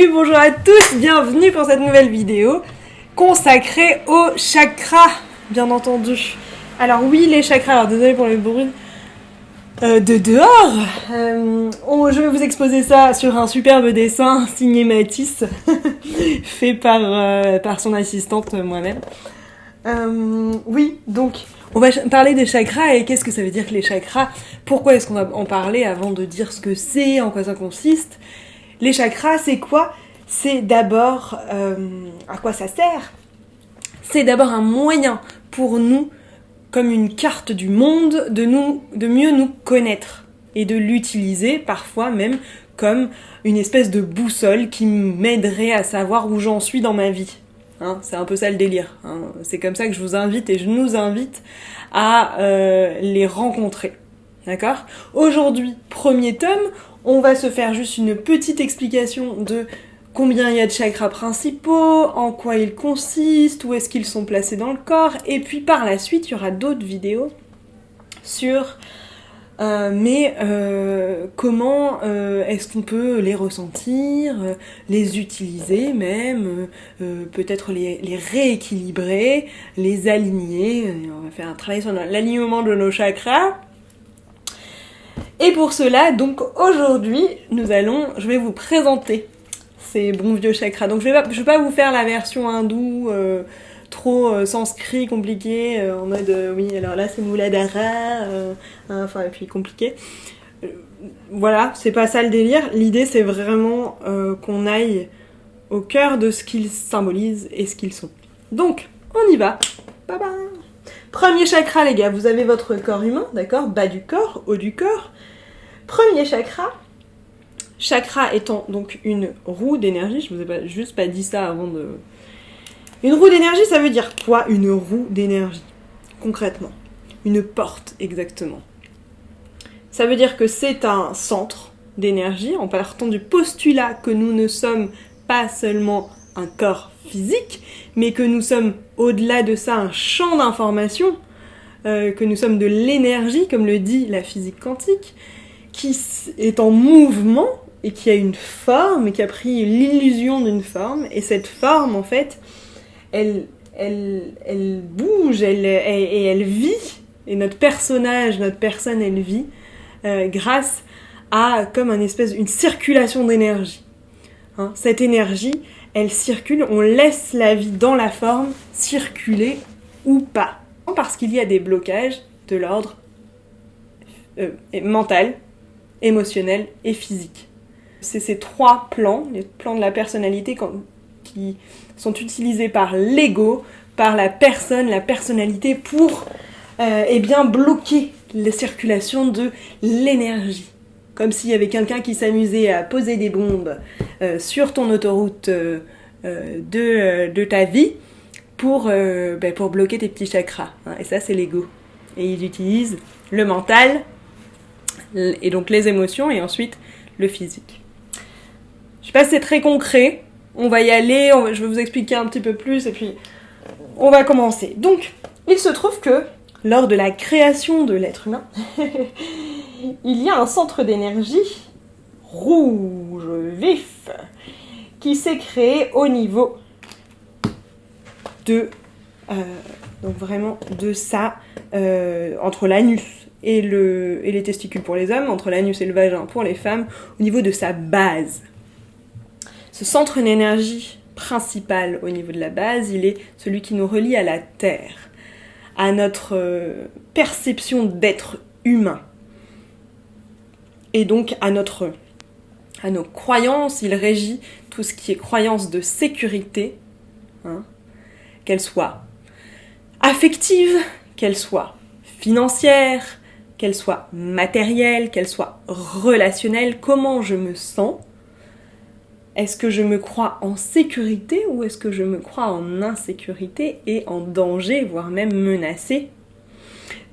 Salut, bonjour à tous, bienvenue pour cette nouvelle vidéo consacrée aux chakras, bien entendu. Alors oui, les chakras, alors désolé pour le bruit de dehors. Je vais vous exposer ça sur un superbe dessin signé Matisse, fait par son assistante moi-même. Oui, donc on va parler des chakras et qu'est-ce que ça veut dire que les chakras? Pourquoi est-ce qu'on va en parler avant de dire ce que c'est, en quoi ça consiste? Les chakras, c'est quoi? C'est d'abord... à quoi ça sert? C'est d'abord un moyen pour nous, comme une carte du monde, de mieux nous connaître et de l'utiliser parfois même comme une espèce de boussole qui m'aiderait à savoir où j'en suis dans ma vie. Hein, c'est un peu ça le délire. Hein. C'est comme ça que je vous invite et je nous invite à les rencontrer. D'accord ? Aujourd'hui, premier tome, on va se faire juste une petite explication de combien il y a de chakras principaux, en quoi ils consistent, où est-ce qu'ils sont placés dans le corps, et puis par la suite, il y aura d'autres vidéos sur comment est-ce qu'on peut les ressentir, les utiliser même, peut-être les rééquilibrer, les aligner. On va faire un travail sur l'alignement de nos chakras. Et pour cela, donc aujourd'hui, je vais vous présenter ces bons vieux chakras. Donc je vais pas vous faire la version hindoue trop sanskrit, compliquée, en mode oui, alors là c'est Muladhara, et puis compliqué. Voilà, c'est pas ça le délire. L'idée c'est vraiment qu'on aille au cœur de ce qu'ils symbolisent et ce qu'ils sont. Donc, on y va. Bye bye. Premier chakra, les gars, vous avez votre corps humain, d'accord ? Bas du corps, haut du corps. Premier chakra étant donc une roue d'énergie, je vous ai juste pas dit ça avant de... Une roue d'énergie, ça veut dire quoi, une roue d'énergie, concrètement ? Une porte, exactement. Ça veut dire que c'est un centre d'énergie, en partant du postulat que nous ne sommes pas seulement un corps physique, mais que nous sommes au-delà de ça un champ d'information, que nous sommes de l'énergie, comme le dit la physique quantique, qui est en mouvement et qui a une forme, et qui a pris l'illusion d'une forme, et cette forme, en fait, elle bouge, elle vit, et notre personne, elle vit, grâce à comme une circulation d'énergie. Hein, cette énergie, elle circule, on laisse la vie dans la forme circuler ou pas. Parce qu'il y a des blocages de l'ordre mental, émotionnel et physique. C'est ces trois plans, les plans de la personnalité qui sont utilisés par l'ego, par la personnalité pour bloquer la circulation de l'énergie. Comme s'il y avait quelqu'un qui s'amusait à poser des bombes sur ton autoroute de ta vie pour bloquer tes petits chakras. Hein. Et ça, c'est l'ego. Et ils utilisent le mental, et donc les émotions, et ensuite le physique. Je sais pas si c'est très concret, on va y aller, je vais vous expliquer un petit peu plus, et puis on va commencer. Donc, il se trouve que, lors de la création de l'être humain, il y a un centre d'énergie rouge vif qui s'est créé au niveau de donc vraiment de ça, entre l'anus et les testicules pour les hommes, entre l'anus et le vagin pour les femmes, au niveau de sa base. Ce centre d'énergie principal au niveau de la base, il est celui qui nous relie à la Terre, à notre perception d'être humain, et donc à nos croyances. Il régit tout ce qui est croyance de sécurité, hein, qu'elle soit affective, qu'elle soit financière, qu'elle soit matérielle, qu'elle soit relationnelle. Comment je me sens ? Est-ce que je me crois en sécurité ou est-ce que je me crois en insécurité et en danger, voire même menacée ?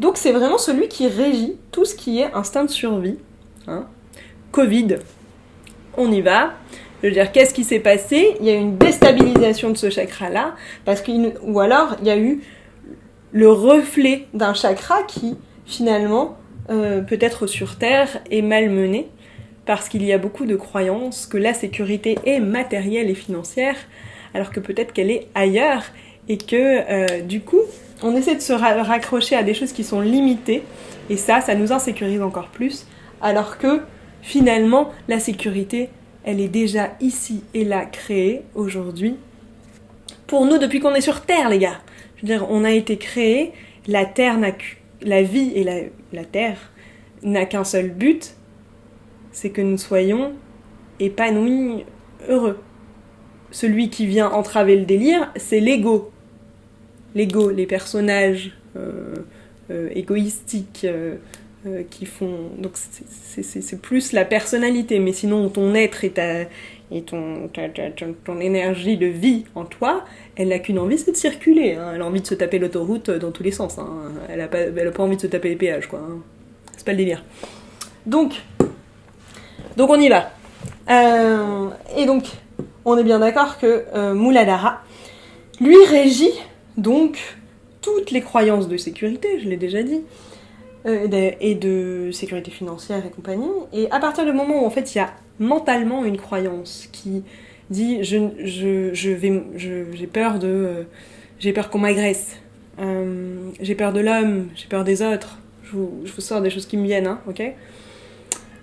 Donc c'est vraiment celui qui régit tout ce qui est instinct de survie. Hein. Covid, on y va. Je veux dire, qu'est-ce qui s'est passé ? Il y a eu une déstabilisation de ce chakra-là, ou alors il y a eu le reflet d'un chakra qui, finalement, peut-être sur Terre, est malmené, parce qu'il y a beaucoup de croyances que la sécurité est matérielle et financière, alors que peut-être qu'elle est ailleurs, et que du coup, on essaie de se raccrocher à des choses qui sont limitées, et ça nous insécurise encore plus, alors que finalement, la sécurité, elle est déjà ici et là créée aujourd'hui, pour nous depuis qu'on est sur Terre, les gars. Je veux dire, on a été créés, la vie et la Terre n'a qu'un seul but, c'est que nous soyons épanouis, heureux. Celui qui vient entraver le délire, c'est l'ego. L'ego, les personnages égoïstiques qui font... Donc c'est plus la personnalité, mais sinon ton être et ton énergie de vie en toi, elle n'a qu'une envie, c'est de circuler. Hein. Elle a envie de se taper l'autoroute dans tous les sens. Hein. Elle a pas envie de se taper les péages, quoi. Hein. C'est pas le délire. Donc on y va. Et donc, on est bien d'accord que Muladhara, lui régit donc toutes les croyances de sécurité, je l'ai déjà dit, et de sécurité financière et compagnie. Et à partir du moment où en fait il y a mentalement une croyance qui dit j'ai peur qu'on m'agresse, j'ai peur de l'homme, j'ai peur des autres. Je vous sors des choses qui me viennent, hein, ok.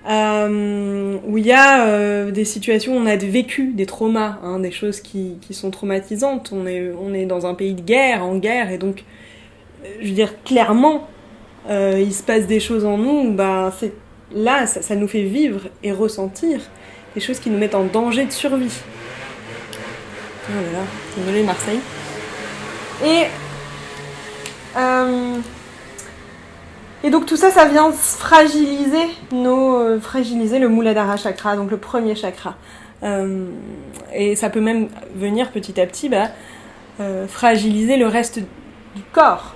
Où il y a des situations où on a vécu des traumas, hein, des choses qui sont traumatisantes. On est dans un pays de guerre, en guerre, et donc, je veux dire, clairement, il se passe des choses en nous, bah, là, ça nous fait vivre et ressentir des choses qui nous mettent en danger de survie. Oh là là, désolé Marseille. Et donc tout ça vient fragiliser le Muladhara chakra, donc le premier chakra. Et ça peut même venir petit à petit fragiliser le reste du corps.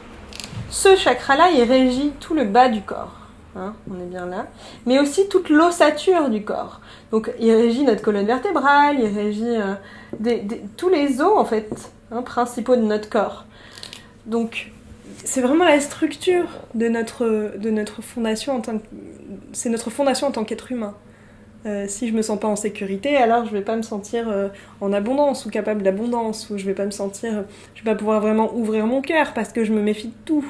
Ce chakra-là, il régit tout le bas du corps. Hein, on est bien là. Mais aussi toute l'ossature du corps. Donc il régit notre colonne vertébrale, il régit tous les os en fait, hein, principaux de notre corps. Donc c'est vraiment la structure de notre fondation c'est notre fondation en tant qu'être humain. Si je me sens pas en sécurité, alors je vais pas me sentir en abondance ou capable d'abondance, ou je vais pas pouvoir vraiment ouvrir mon cœur parce que je me méfie de tout.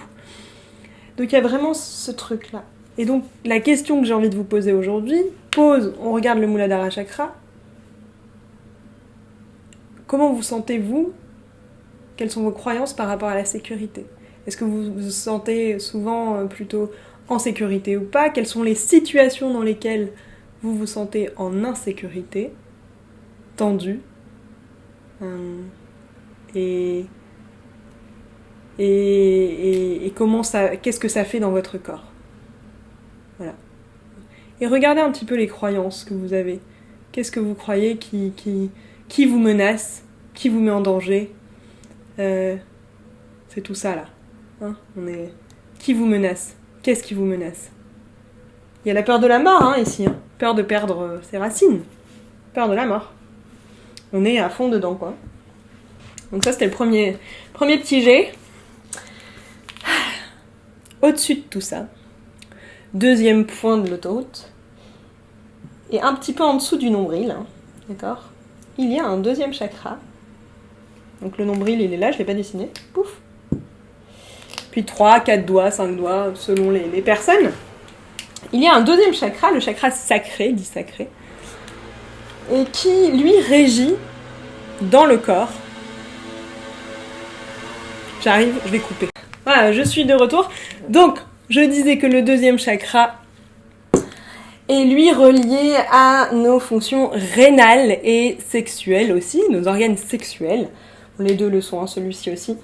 Donc il y a vraiment ce truc là. Et donc la question que j'ai envie de vous poser aujourd'hui, on regarde le Muladhara chakra. Comment vous sentez-vous ? Quelles sont vos croyances par rapport à la sécurité ? Est-ce que vous vous sentez souvent plutôt en sécurité ou pas ? Quelles sont les situations dans lesquelles vous vous sentez en insécurité, tendu, et comment qu'est-ce que ça fait dans votre corps ? Voilà. Et regardez un petit peu les croyances que vous avez. Qu'est-ce que vous croyez qui vous menace, qui vous met en danger ? C'est tout ça là. Hein, qui vous menace ? Qu'est-ce qui vous menace ? Il y a la peur de la mort, hein, ici. Hein. Peur de perdre ses racines. Peur de la mort. On est à fond dedans, quoi. Donc ça, c'était le premier petit jet. Au-dessus de tout ça, deuxième point de l'autoroute, et un petit peu en dessous du nombril, hein, d'accord ? Il y a un deuxième chakra. Donc le nombril, il est là, je ne l'ai pas dessiné. Pouf. Puis 3, 4 doigts, 5 doigts, selon les personnes. Il y a un deuxième chakra, le chakra sacré, dit sacré, et qui, lui, régit dans le corps. J'arrive, je vais couper. Voilà, je suis de retour. Donc, je disais que le deuxième chakra est, lui, relié à nos fonctions rénales et sexuelles aussi, nos organes sexuels. Les deux le sont, hein, celui-ci aussi.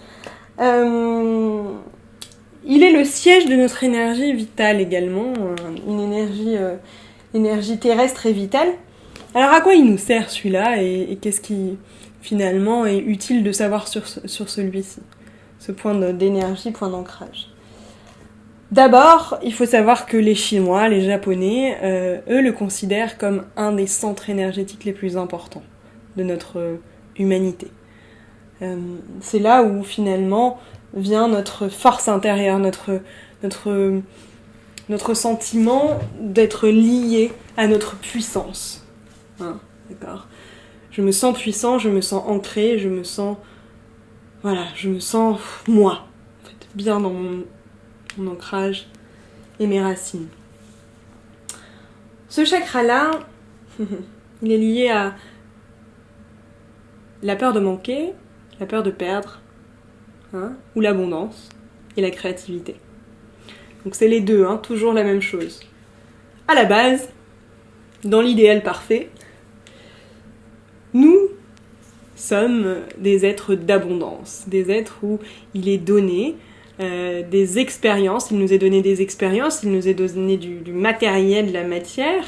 Il est le siège de notre énergie vitale également, une énergie terrestre et vitale. Alors à quoi il nous sert celui-là et qu'est-ce qui finalement est utile de savoir sur celui-ci, ce point d'énergie, point d'ancrage ? D'abord, il faut savoir que les Chinois, les Japonais, eux le considèrent comme un des centres énergétiques les plus importants de notre humanité. C'est là où finalement vient notre force intérieure, notre sentiment d'être lié à notre puissance. Hein, d'accord ? Je me sens puissant, je me sens ancré, je me sens moi, en fait, bien dans mon ancrage et mes racines. Ce chakra-là, il est lié à la peur de manquer, la peur de perdre, hein, ou l'abondance et la créativité. Donc c'est les deux, hein, toujours la même chose. À la base, dans l'idéal parfait, nous sommes des êtres d'abondance, des êtres où il est donné des expériences, il nous est donné des expériences, il nous est donné du matériel, de la matière,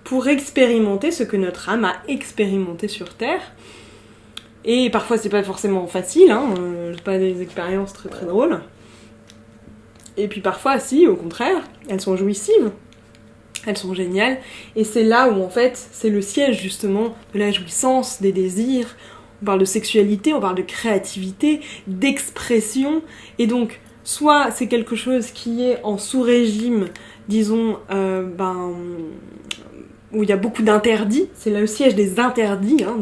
pour expérimenter ce que notre âme a expérimenté sur Terre. Et parfois c'est pas forcément facile, hein, c'est pas des expériences très très drôles. Et puis parfois, si, au contraire, elles sont jouissives, elles sont géniales, et c'est là où en fait, c'est le siège justement de la jouissance, des désirs. On parle de sexualité, on parle de créativité, d'expression, et donc, soit c'est quelque chose qui est en sous-régime, disons, où il y a beaucoup d'interdits, c'est là le siège des interdits, hein,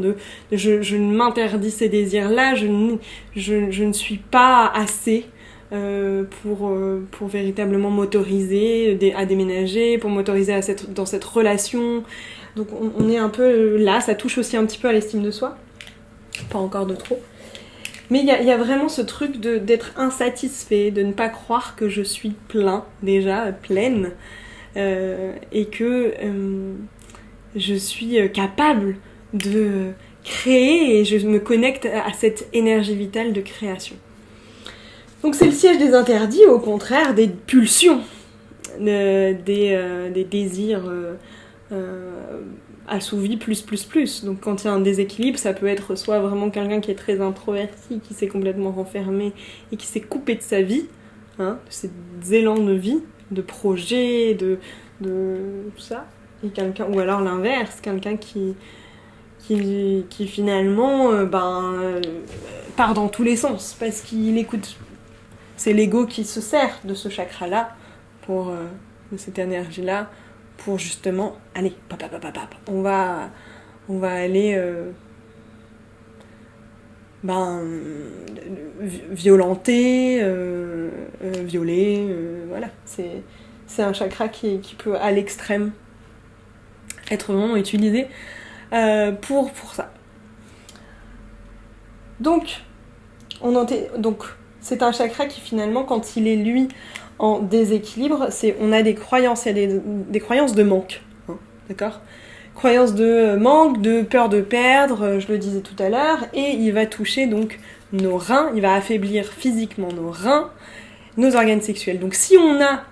je ne m'interdis ces désirs-là, je ne suis pas assez pour véritablement m'autoriser à déménager, pour m'autoriser dans cette relation. Donc on est un peu là, ça touche aussi un petit peu à l'estime de soi, pas encore de trop. Mais il y a vraiment ce truc d'être insatisfait, de ne pas croire que je suis pleine, et que je suis capable de créer et je me connecte à cette énergie vitale de création. Donc c'est le siège des interdits, au contraire, des pulsions, des désirs assouvis plus. Donc quand il y a un déséquilibre, ça peut être soit vraiment quelqu'un qui est très introverti, qui s'est complètement renfermé et qui s'est coupé de sa vie, hein, de ses élans de vie, de projets, de tout ça, et quelqu'un, ou alors l'inverse, quelqu'un qui finalement part dans tous les sens, parce qu'il écoute. C'est l'ego qui se sert de ce chakra-là, de cette énergie-là, pour justement, allez, on va aller violenter, violer, voilà. C'est un chakra qui peut, à l'extrême, être vraiment utilisé pour ça. Donc, c'est un chakra qui finalement, quand il est lui en déséquilibre, on a des croyances, il y a des croyances de manque, hein, d'accord ? Croyances de manque, de peur de perdre, je le disais tout à l'heure, et il va toucher donc nos reins, il va affaiblir physiquement nos reins, nos organes sexuels. Donc si on a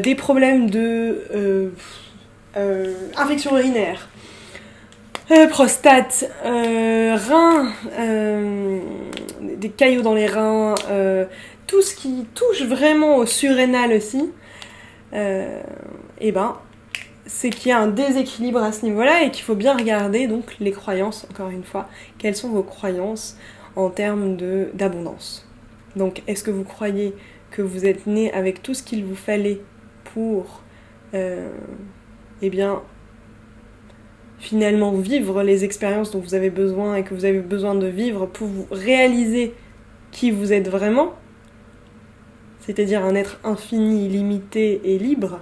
des problèmes de infection urinaire, prostate, reins, des caillots dans les reins, tout ce qui touche vraiment au surrénal aussi, c'est qu'il y a un déséquilibre à ce niveau-là et qu'il faut bien regarder donc les croyances, encore une fois, quelles sont vos croyances en termes d'abondance. Donc est-ce que vous croyez que vous êtes né avec tout ce qu'il vous fallait pour finalement vivre les expériences dont vous avez besoin et que vous avez besoin de vivre pour vous réaliser qui vous êtes vraiment, c'est-à-dire un être infini, illimité et libre,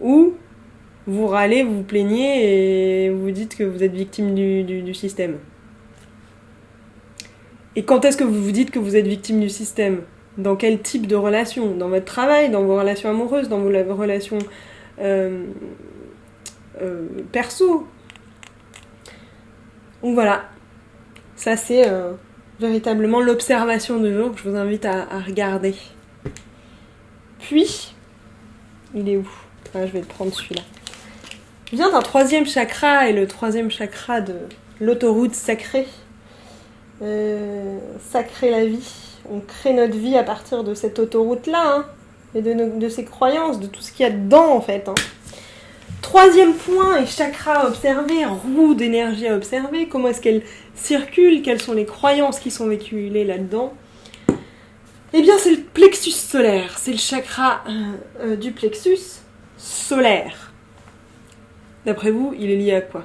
ou vous râlez, vous vous plaignez et vous dites que vous êtes victime du système. Et quand est-ce que vous vous dites que vous êtes victime du système ? Dans quel type de relation ? Dans votre travail, dans vos relations amoureuses, dans vos relations perso. Donc voilà, ça c'est véritablement l'observation du jour que je vous invite à regarder. Puis, il est où ? Je vais te prendre celui-là. Vient un troisième chakra, et le troisième chakra de l'autoroute sacrée. Sacrer la vie. On crée notre vie à partir de cette autoroute-là, hein, et de ses croyances, de tout ce qu'il y a dedans en fait. Hein. Troisième point, et chakra à observer, roue d'énergie à observer, comment est-ce qu'elle circule, quelles sont les croyances qui sont véhiculées là-dedans. Eh bien, c'est le plexus solaire, c'est le chakra du plexus solaire. D'après vous, il est lié à quoi?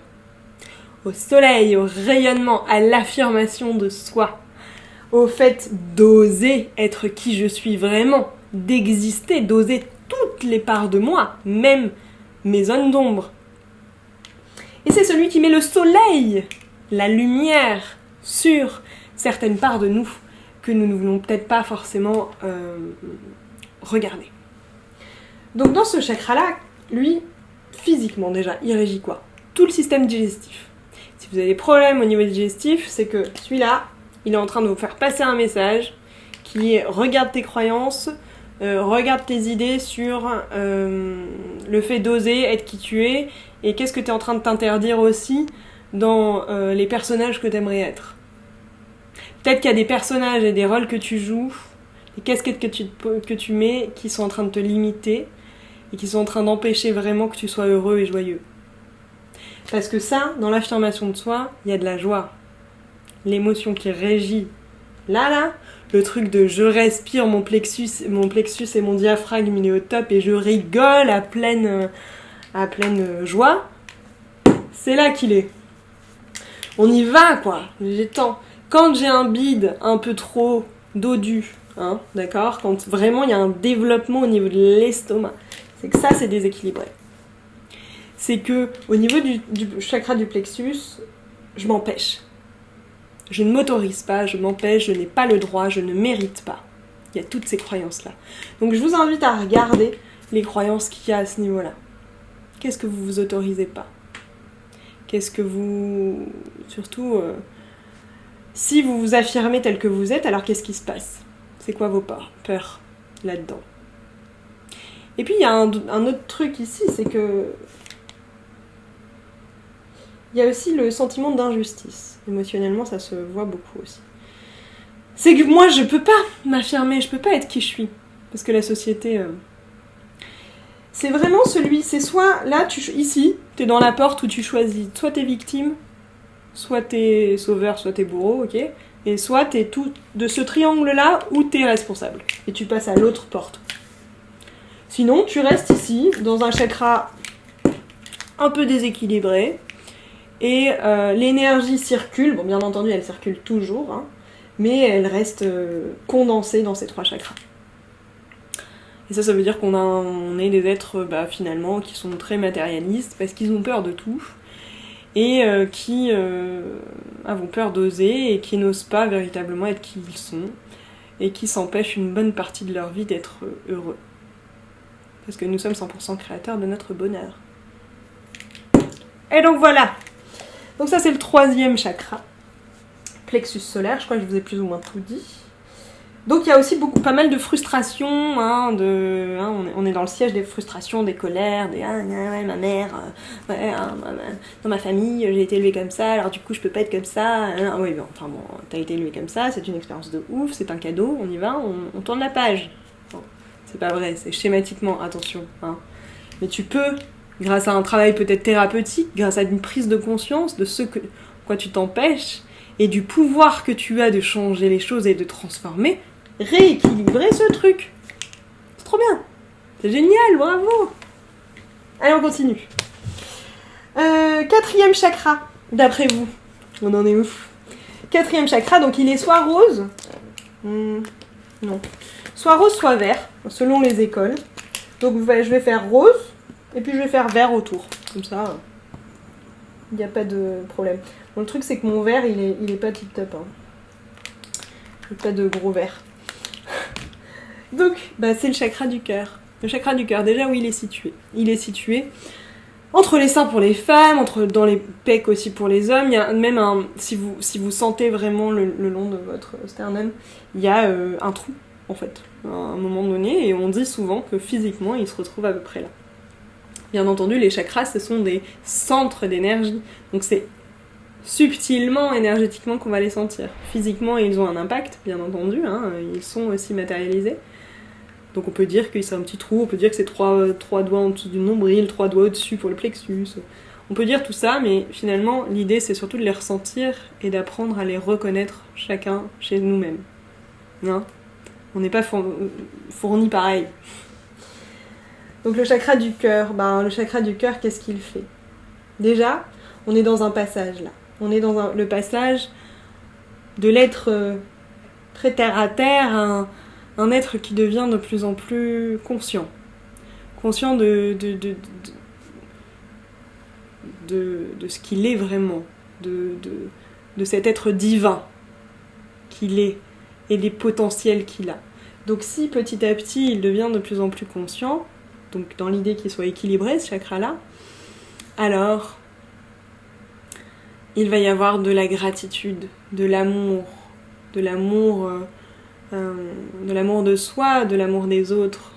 Au soleil, au rayonnement, à l'affirmation de soi, au fait d'oser être qui je suis vraiment, d'exister, d'oser toutes les parts de moi, même mes zones d'ombre. Et c'est celui qui met le soleil, la lumière, sur certaines parts de nous que nous ne voulons peut-être pas forcément regarder. Donc dans ce chakra-là, lui, physiquement déjà, il régit quoi? Tout le système digestif. Si vous avez des problèmes au niveau digestif, c'est que celui-là, il est en train de vous faire passer un message qui est regarde tes croyances, regarde tes idées sur le fait d'oser être qui tu es et qu'est-ce que tu es en train de t'interdire aussi dans les personnages que tu aimerais être. Peut-être qu'il y a des personnages et des rôles que tu joues, des casquettes que tu mets qui sont en train de te limiter et qui sont en train d'empêcher vraiment que tu sois heureux et joyeux. Parce que ça, dans l'affirmation de soi, il y a de la joie. L'émotion qui régit là, le truc de je respire, mon plexus et mon diaphragme il est au top et je rigole à pleine joie, c'est là qu'il est. On y va quoi, j'ai temps. Quand j'ai un bide un peu trop dodu, hein, d'accord, quand vraiment il y a un développement au niveau de l'estomac, c'est que ça c'est déséquilibré. C'est que au niveau du chakra du plexus, je m'empêche. Je ne m'autorise pas, je m'empêche, je n'ai pas le droit, je ne mérite pas. Il y a toutes ces croyances-là. Donc je vous invite à regarder les croyances qu'il y a à ce niveau-là. Qu'est-ce que vous vous autorisez pas? Qu'est-ce que vous... Surtout, si vous vous affirmez tel que vous êtes, alors qu'est-ce qui se passe? C'est quoi vos peurs là-dedans? Et puis il y a un autre truc ici, c'est que... Il y a aussi le sentiment d'injustice. Émotionnellement, ça se voit beaucoup aussi. C'est que moi, je peux pas m'affirmer, je peux pas être qui je suis. Parce que la société... C'est vraiment c'est soit, là, ici, t'es dans la porte où tu choisis. Soit t'es victime, soit t'es sauveur, soit t'es bourreau, ok? Et soit t'es tout de ce triangle-là où t'es responsable. Et tu passes à l'autre porte. Sinon, tu restes ici, dans un chakra un peu déséquilibré, et l'énergie circule, bon bien entendu elle circule toujours, hein, mais elle reste condensée dans ces 3 chakras. Et ça veut dire on est des êtres finalement qui sont très matérialistes parce qu'ils ont peur de tout et qui ont peur d'oser et qui n'osent pas véritablement être qui ils sont et qui s'empêchent une bonne partie de leur vie d'être heureux. Parce que nous sommes 100% créateurs de notre bonheur. Et donc voilà. Donc ça c'est le 3e chakra, plexus solaire, je crois que je vous ai plus ou moins tout dit. Donc il y a aussi pas mal de frustrations, on est dans le siège des frustrations, des colères, ma mère, dans ma famille j'ai été élevée comme ça, alors du coup je peux pas être comme ça, t'as été élevée comme ça, c'est une expérience de ouf, c'est un cadeau, on y va, on tourne la page. Bon, c'est pas vrai, c'est schématiquement, attention, hein. Mais tu peux, grâce à un travail peut-être thérapeutique, grâce à une prise de conscience de quoi tu t'empêches, et du pouvoir que tu as de changer les choses et de transformer, rééquilibrer ce truc. C'est trop bien. C'est génial, bravo. Allez, on continue. 4e chakra, d'après vous. On en est où? 4e chakra, donc il est soit rose, non, soit rose, soit vert, selon les écoles. Donc je vais faire rose, et puis je vais faire vert autour. Comme ça, il n'y a pas de problème. Bon, le truc, c'est que mon vert, il est pas tip-top. Hein. J'ai pas de gros vert. Donc, c'est le chakra du cœur. Le chakra du cœur, déjà où il est situé? Il est situé entre les seins pour les femmes, dans les pecs aussi pour les hommes. Il y a même si vous sentez vraiment le long de votre sternum, il y a un trou, en fait, à un moment donné. Et on dit souvent que physiquement, il se retrouve à peu près là. Bien entendu, les chakras, ce sont des centres d'énergie. Donc c'est subtilement, énergétiquement qu'on va les sentir. Physiquement, ils ont un impact, bien entendu, hein, ils sont aussi matérialisés. Donc on peut dire que c'est un petit trou, on peut dire que c'est 3 doigts en dessous du nombril, 3 doigts au-dessus pour le plexus. On peut dire tout ça, mais finalement, l'idée, c'est surtout de les ressentir et d'apprendre à les reconnaître chacun chez nous-mêmes. Hein ? On n'est pas fourni pareil. Donc le chakra du cœur, qu'est-ce qu'il fait? Déjà, on est dans un passage là. On est dans le passage de l'être très terre à terre, un être qui devient de plus en plus conscient. Conscient de ce qu'il est vraiment, de cet être divin qu'il est et des potentiels qu'il a. Donc si petit à petit il devient de plus en plus conscient, donc dans l'idée qu'il soit équilibré ce chakra-là, alors il va y avoir de la gratitude, de l'amour de soi, de l'amour des autres,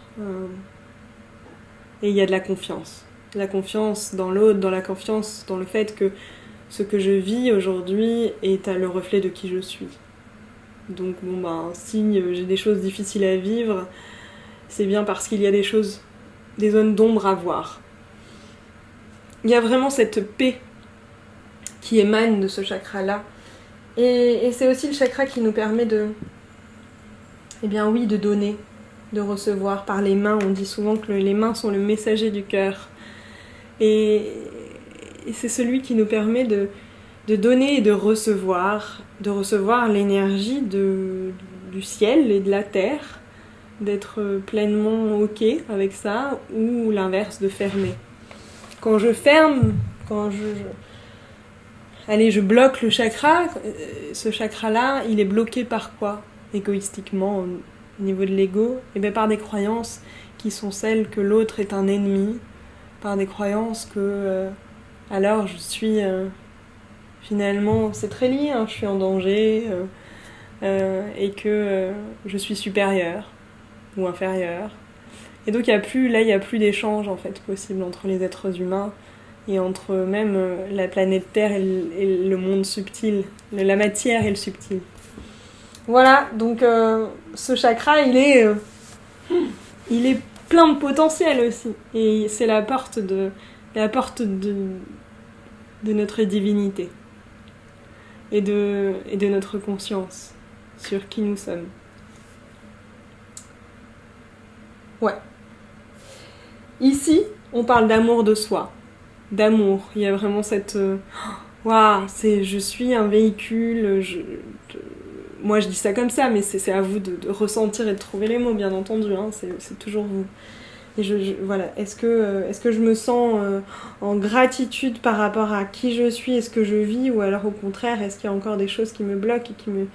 et il y a de la confiance. La confiance dans l'autre, dans la confiance dans le fait que ce que je vis aujourd'hui est le reflet de qui je suis. Donc si j'ai des choses difficiles à vivre, c'est bien parce qu'il y a des zones d'ombre à voir. Il y a vraiment cette paix qui émane de ce chakra-là. Et c'est aussi le chakra qui nous permet de donner, de recevoir par les mains. On dit souvent que les mains sont le messager du cœur. Et c'est celui qui nous permet de donner et de recevoir l'énergie du ciel et de la terre, d'être pleinement OK avec ça, ou l'inverse, de fermer. Quand je ferme, je bloque le chakra, ce chakra-là, il est bloqué par quoi? Égoïstiquement, au niveau de l'ego, et bien par des croyances qui sont celles que l'autre est un ennemi, par des croyances que alors je suis finalement, c'est très lié, je suis en danger et que je suis supérieure ou inférieure. Et donc il y a plus d'échange en fait possible entre les êtres humains et entre même la planète Terre et le monde subtil, la matière et le subtil. Voilà, donc ce chakra, il est plein de potentiel aussi. Et c'est la porte de notre divinité et de notre conscience sur qui nous sommes. Ouais. Ici, on parle d'amour de soi. D'amour. Il y a vraiment cette... je suis un véhicule... Moi, je dis ça comme ça, mais c'est à vous de ressentir et de trouver les mots, bien entendu. C'est toujours vous. Et voilà. Est-ce que je me sens en gratitude par rapport à qui je suis et ce que je vis, ou alors au contraire, est-ce qu'il y a encore des choses qui me bloquent et qui me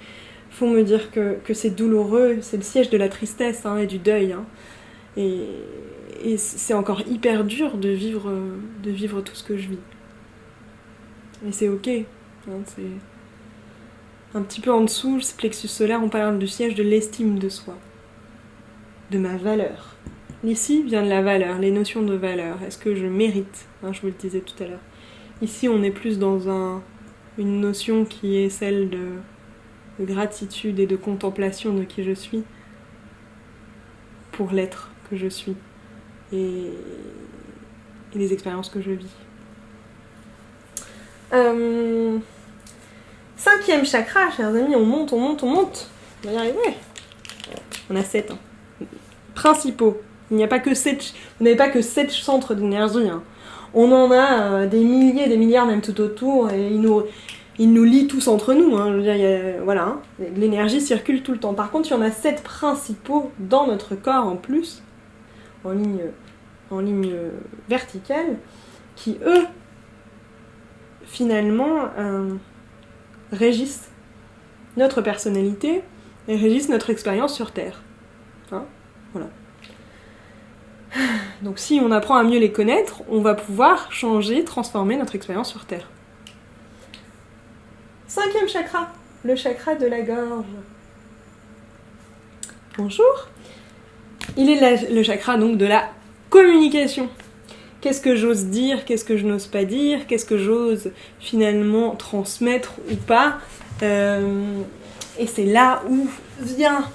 font me dire que c'est douloureux? C'est le siège de la tristesse et du deuil. Et c'est encore hyper dur de vivre tout ce que je vis. Et c'est ok. C'est un petit peu en dessous, ce plexus solaire, on parle du siège de l'estime de soi, de ma valeur. Ici vient de la valeur, les notions de valeur. Est-ce que je mérite? Je vous le disais tout à l'heure. Ici, on est plus dans une notion qui est celle de gratitude et de contemplation de qui je suis pour l'être que je suis et les expériences que je vis. 5e chakra, chers amis, on monte. On va y arriver. On a 7 principaux. Il n'y a pas que 7, vous n'avez pas que 7 centres d'énergie. On en a des milliers, des milliards même tout autour, et ils nous lient tous entre nous. Je veux dire, l'énergie circule tout le temps. Par contre, il y en a 7 principaux dans notre corps en plus, en ligne verticale, qui eux, finalement, régissent notre personnalité et régissent notre expérience sur Terre. Voilà. Donc si on apprend à mieux les connaître, on va pouvoir changer, transformer notre expérience sur Terre. 5e chakra, le chakra de la gorge. Bonjour. Il est le chakra donc de la communication. Qu'est-ce que j'ose dire, qu'est-ce que je n'ose pas dire, qu'est-ce que j'ose finalement transmettre ou pas. Et c'est là où vient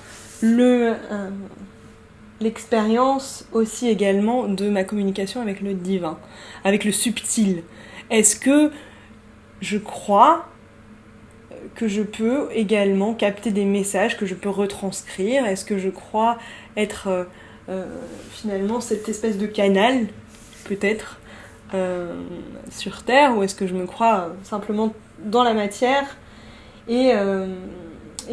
l'expérience aussi également de ma communication avec le divin, avec le subtil. Est-ce que je crois que je peux également capter des messages que je peux retranscrire? Est-ce que je crois être finalement cette espèce de canal, peut-être, sur Terre, ou est-ce que je me crois simplement dans la matière et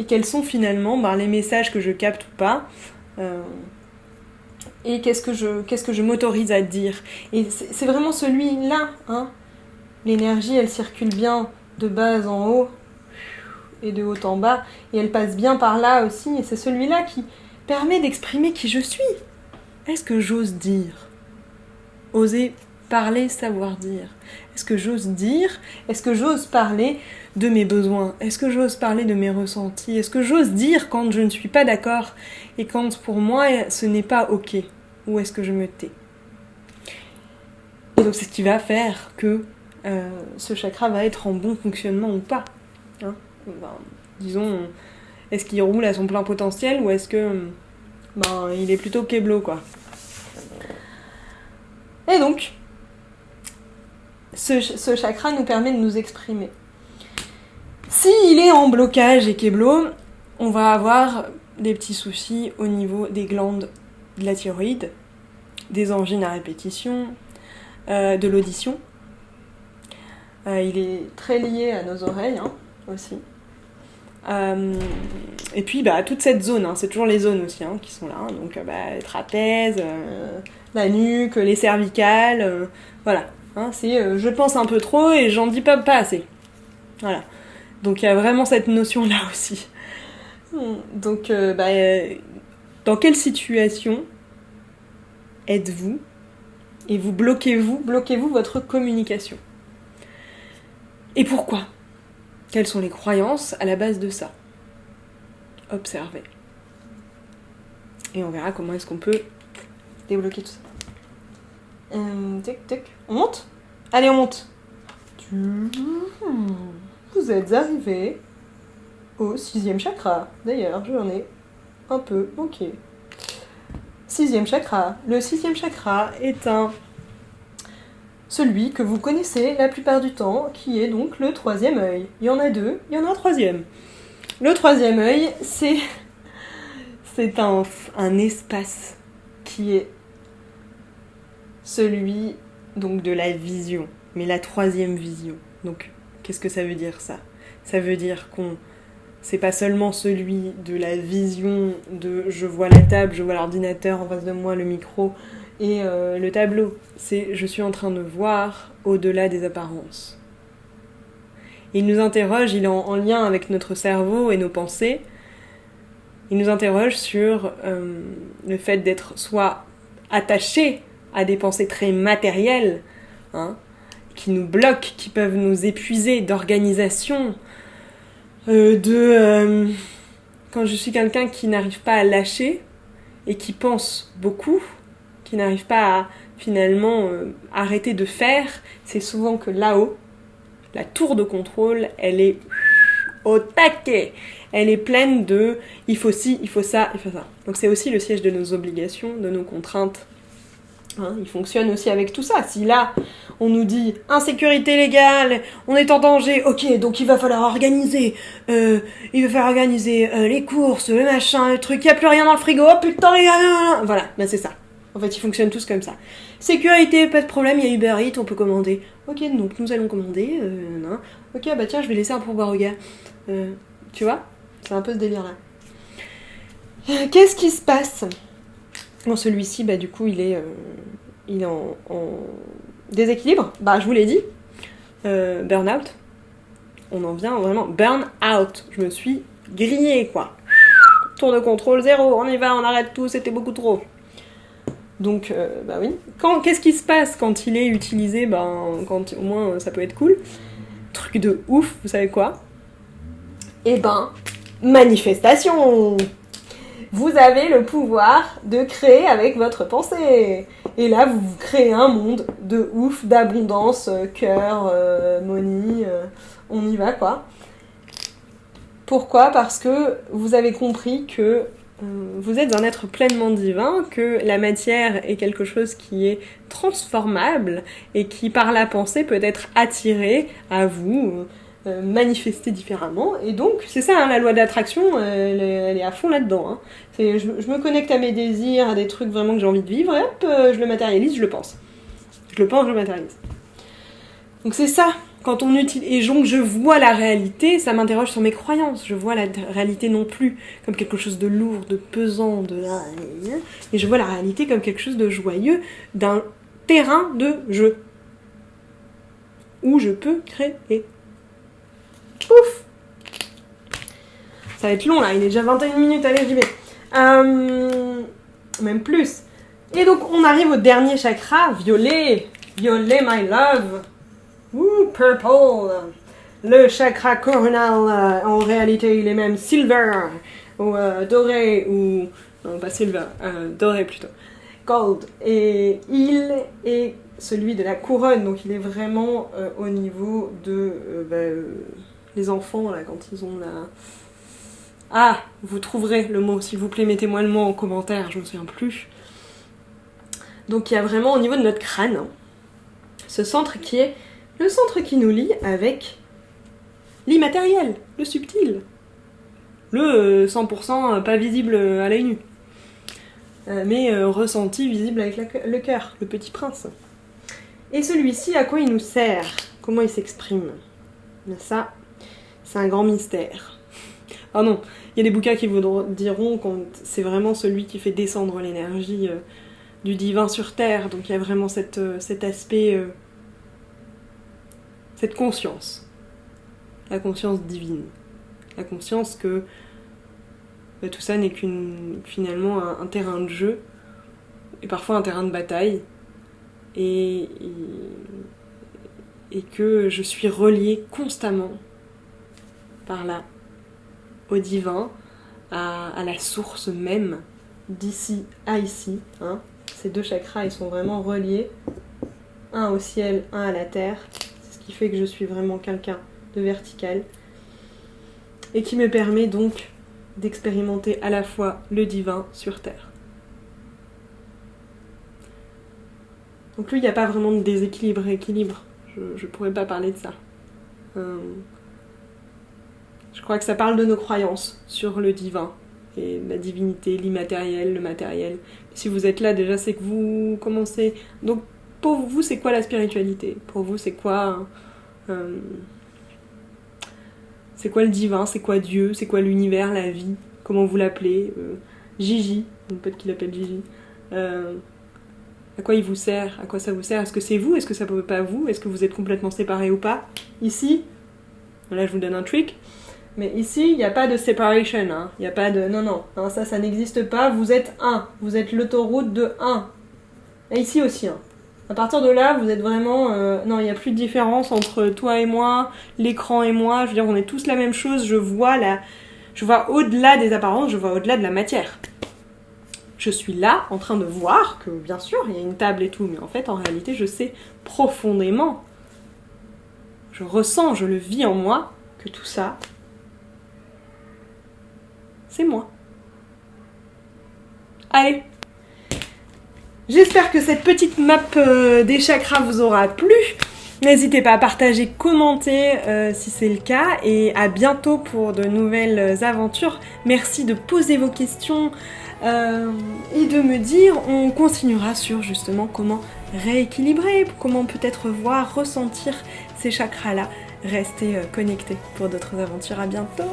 quels sont finalement les messages que je capte ou pas, et qu'est-ce que je m'autorise à dire. Et c'est vraiment celui-là, hein. L'énergie, elle circule bien de bas en haut et de haut en bas, et elle passe bien par là aussi, et c'est celui-là qui permet d'exprimer qui je suis. Est-ce que j'ose dire? Oser parler, savoir dire. Est-ce que j'ose dire? Est-ce que j'ose parler de mes besoins? Est-ce que j'ose parler de mes ressentis? Est-ce que j'ose dire quand je ne suis pas d'accord et quand pour moi ce n'est pas ok? Ou est-ce que je me tais? Et donc c'est ce qui va faire que ce chakra va être en bon fonctionnement ou pas. Hein, disons, est-ce qu'il roule à son plein potentiel ou est-ce que il est plutôt kéblo, quoi. Et donc, ce chakra nous permet de nous exprimer. S'il est en blocage et kéblo, on va avoir des petits soucis au niveau des glandes de la thyroïde, des angines à répétition, de l'audition. Il est très lié à nos oreilles, hein, aussi. Et puis toute cette zone, hein, c'est toujours les zones aussi, hein, qui sont là, hein, donc les trapèzes, la nuque, les cervicales, voilà, hein, c'est je pense un peu trop et j'en dis pas assez, voilà, donc il y a vraiment cette notion là aussi. Donc dans quelle situation êtes-vous et vous bloquez-vous votre communication? Et pourquoi? Quelles sont les croyances à la base de ça? Observez. Et on verra comment est-ce qu'on peut débloquer tout ça. On monte? Allez, on monte. Vous êtes arrivés au 6e chakra. D'ailleurs, j'en ai un peu manqué. 6e chakra. Le 6e chakra est celui que vous connaissez la plupart du temps, qui est donc le 3e œil. Il y en a 2, il y en a un 3e. Le 3e œil, c'est un espace qui est celui donc de la vision, mais la 3e vision. Donc, qu'est-ce que ça veut dire, ça? Ça veut dire c'est pas seulement celui de la vision de je vois la table, je vois l'ordinateur en face de moi, le micro et le tableau. C'est je suis en train de voir au-delà des apparences. Il nous interroge, il est en lien avec notre cerveau et nos pensées. Il nous interroge sur le fait d'être soit attaché à des pensées très matérielles, hein, qui nous bloquent, qui peuvent nous épuiser, d'organisation, quand je suis quelqu'un qui n'arrive pas à lâcher et qui pense beaucoup, qui n'arrive pas à finalement arrêter de faire, c'est souvent que là-haut, la tour de contrôle, elle est au taquet. Elle est pleine de il faut ci, il faut ça, il faut ça. Donc c'est aussi le siège de nos obligations, de nos contraintes. Hein, il fonctionne aussi avec tout ça. Si là, on nous dit insécurité légale, on est en danger, ok, donc il va falloir organiser, les courses, le machin, le truc, il n'y a plus rien dans le frigo, oh putain, voilà, c'est ça. En fait, ils fonctionnent tous comme ça. Sécurité, pas de problème, il y a Uber Eats, on peut commander. Ok, donc nous allons commander, ok, tiens, je vais laisser un pourboire au gars. Tu vois? C'est un peu ce délire-là. Qu'est-ce qui se passe? Bon, celui-ci, du coup, il est en déséquilibre. Je vous l'ai dit. Burn-out. On en vient vraiment. Burn-out. Je me suis grillée, quoi. Tour de contrôle, 0. On y va, on arrête tout, c'était beaucoup trop. Donc, oui. Qu'est-ce qui se passe quand il est utilisé? Quand au moins, ça peut être cool. Truc de ouf, vous savez quoi? Manifestation! Vous avez le pouvoir de créer avec votre pensée. Et là, vous créez un monde de ouf, d'abondance, cœur, money, on y va, quoi. Pourquoi? Parce que vous avez compris que vous êtes un être pleinement divin, que la matière est quelque chose qui est transformable et qui, par la pensée, peut être attiré à vous manifester différemment. Et donc, c'est ça, hein, la loi d'attraction, elle est à fond là-dedans. Hein. Je me connecte à mes désirs, à des trucs vraiment que j'ai envie de vivre, et hop, je le matérialise, je le pense. Je le pense, je le matérialise. Donc c'est ça, quand on utilise... Et donc je vois la réalité, ça m'interroge sur mes croyances. Je vois la réalité non plus comme quelque chose de lourd, de pesant, et je vois la réalité comme quelque chose de joyeux, d'un terrain de jeu. Où je peux créer. Ouf! Ça va être long là, il est déjà 21 minutes, allez j'y vais. Même plus. Et donc on arrive au dernier chakra, violet. Violet my love. Ouh, purple. Le chakra coronal, en réalité il est même silver, ou doré, ou... non pas silver, doré plutôt. Gold. Et il est celui de la couronne, donc il est vraiment au niveau de les enfants, là, quand ils ont la... Ah, vous trouverez le mot, s'il vous plaît, mettez-moi le mot en commentaire, je me souviens plus. Donc il y a vraiment au niveau de notre crâne, hein, ce centre qui est le centre qui nous lie avec l'immatériel, le subtil, le 100% pas visible à l'œil nu, mais ressenti, visible avec le cœur, le petit prince. Et celui-ci, à quoi il nous sert? Comment il s'exprime? Ça, c'est un grand mystère. Ah non, il y a des bouquins qui vous diront que c'est vraiment celui qui fait descendre l'énergie du divin sur Terre, donc il y a vraiment cet aspect, cette conscience, la conscience divine, la conscience que tout ça n'est finalement un terrain de jeu, et parfois un terrain de bataille, et que je suis reliée constamment par là au divin, à la source même, d'ici à ici. Hein. Ces deux chakras, ils sont vraiment reliés, un au ciel, un à la terre, c'est ce qui fait que je suis vraiment quelqu'un de vertical, et qui me permet donc d'expérimenter à la fois le divin sur terre. Donc lui, il n'y a pas vraiment de déséquilibre et équilibre. Je pourrais pas parler de ça. Je crois que ça parle de nos croyances sur le divin et la divinité, l'immatériel, le matériel. Si vous êtes là, déjà, c'est que vous commencez... Donc, pour vous, c'est quoi la spiritualité? Pour vous, c'est quoi... c'est quoi le divin? C'est quoi Dieu? C'est quoi l'univers, la vie? Comment vous l'appelez? Gigi, peut-être qu'il l'appelle Gigi. À quoi il vous sert? À quoi ça vous sert? Est-ce que c'est vous? Est-ce que ça peut pas vous? Est-ce que vous êtes complètement séparés ou pas? Ici, là je vous donne un trick, mais ici, il n'y a pas de separation, hein. Il n'y a pas de... Non, hein, ça n'existe pas, vous êtes un. Vous êtes l'autoroute de 1. Et ici aussi, hein. À partir de là, vous êtes vraiment... non, il n'y a plus de différence entre toi et moi, l'écran et moi. Je veux dire, on est tous la même chose, je vois au-delà des apparences, je vois au-delà de la matière. Je suis là, en train de voir que, bien sûr, il y a une table et tout, mais en fait, en réalité, je sais profondément, je ressens, je le vis en moi, que tout ça, c'est moi. Allez, j'espère que cette petite map des chakras vous aura plu. N'hésitez pas à partager, commenter si c'est le cas, et à bientôt pour de nouvelles aventures. Merci de poser vos questions et de me dire, on continuera sur justement comment rééquilibrer, comment peut-être voir, ressentir ces chakras-là. Restez connectés pour d'autres aventures, à bientôt!